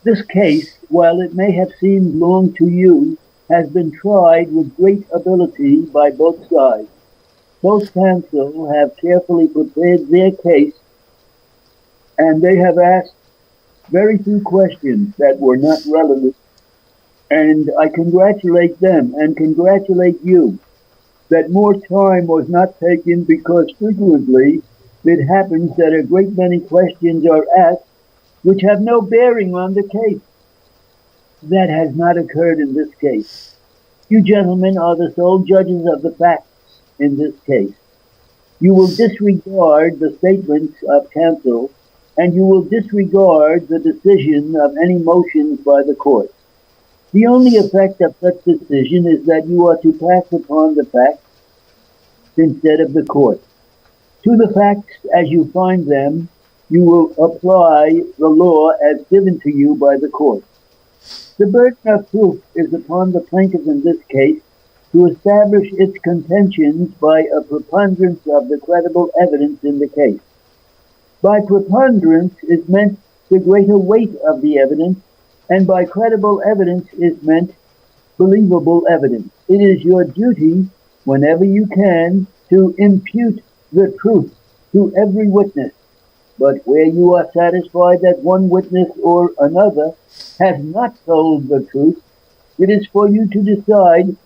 This case, while it may have seemed long to you, has been tried with great ability by both sides. Both counsel have carefully prepared their case, and they have asked very few questions that were not relevant. And I congratulate them and congratulate you that more time was not taken, because frequently it happens that a great many questions are asked which have no bearing on the case. That has not occurred in this case. You gentlemen are the sole judges of the facts in this case. You will disregard the statements of counsel, and you will disregard the decision of any motions by the court. The only effect of such decision is that you are to pass upon the facts instead of the court. To the facts as you find them, you will apply the law as given to you by the court. The burden of proof is upon the plaintiff in this case to establish its contentions by a preponderance of the credible evidence in the case. By preponderance is meant the greater weight of the evidence, and by credible evidence is meant believable evidence. It is your duty, whenever you can, to impute the truth to every witness. But where you are satisfied that one witness or another has not told the truth, it is for you to decide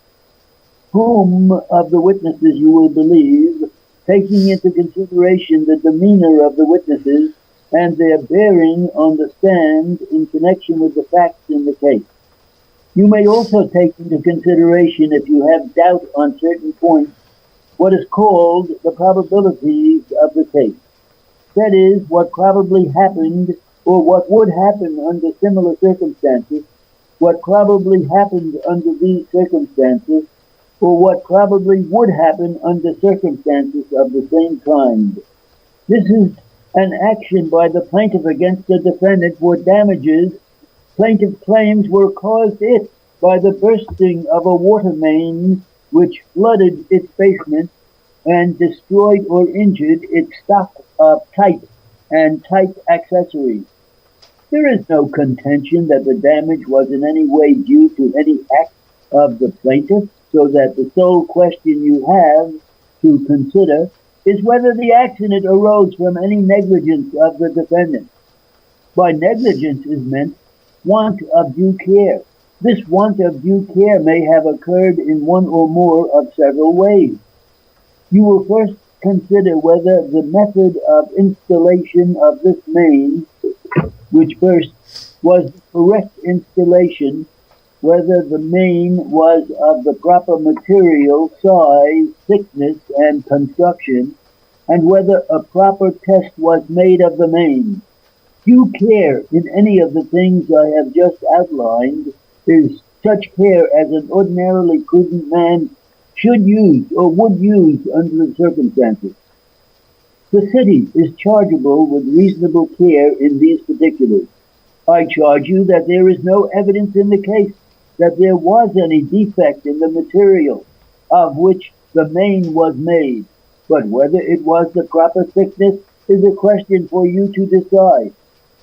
whom of the witnesses you will believe, taking into consideration the demeanor of the witnesses and their bearing on the stand in connection with the facts in the case. You may also take into consideration, if you have doubt on certain points, what is called the probabilities of the case. That is, what probably happened, or what would happen under similar circumstances, what probably happened under these circumstances, or what probably would happen under circumstances of the same kind. This is an action by the plaintiff against the defendant for damages. Plaintiff claims were caused it by the bursting of a water main which flooded its basement and destroyed or injured its stock of type and type accessories. There is no contention that the damage was in any way due to any act of the plaintiff, so that the sole question you have to consider is whether the accident arose from any negligence of the defendant. By negligence is meant want of due care. This want of due care may have occurred in one or more of several ways. You will first consider whether the method of installation of this main, which first was the correct installation, whether the main was of the proper material, size, thickness, and construction, and whether a proper test was made of the main. Due care in any of the things I have just outlined is such care as an ordinarily prudent man should use or would use under the circumstances. The city is chargeable with reasonable care in these particulars. I charge you that there is no evidence in the case that there was any defect in the material of which the main was made, but whether it was the proper thickness is a question for you to decide.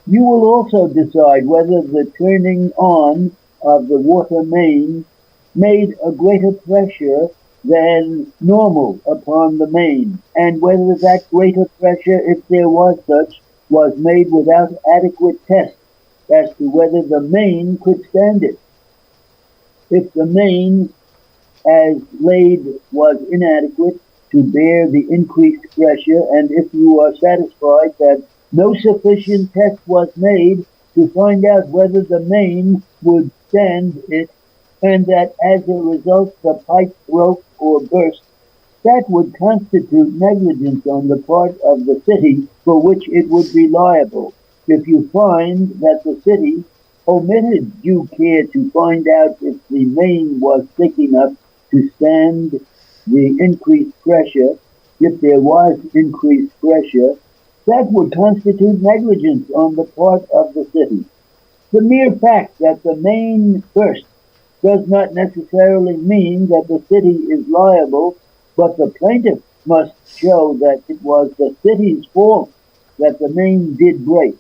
You will also decide whether the turning on of the water main made a greater pressure than normal upon the main, and whether that greater pressure, if there was such, was made without adequate test as to whether the main could stand it. If the main as laid was inadequate to bear the increased pressure, and if you are satisfied that no sufficient test was made to find out whether the main would stand it, and that as a result the pipe broke or burst, that would constitute negligence on the part of the city for which it would be liable. If you find that the city omitted due care to find out if the main was thick enough to stand the increased pressure, if there was increased pressure, that would constitute negligence on the part of the city. The mere fact that the main burst does not necessarily mean that the city is liable, but the plaintiff must show that it was the city's fault that the main did break.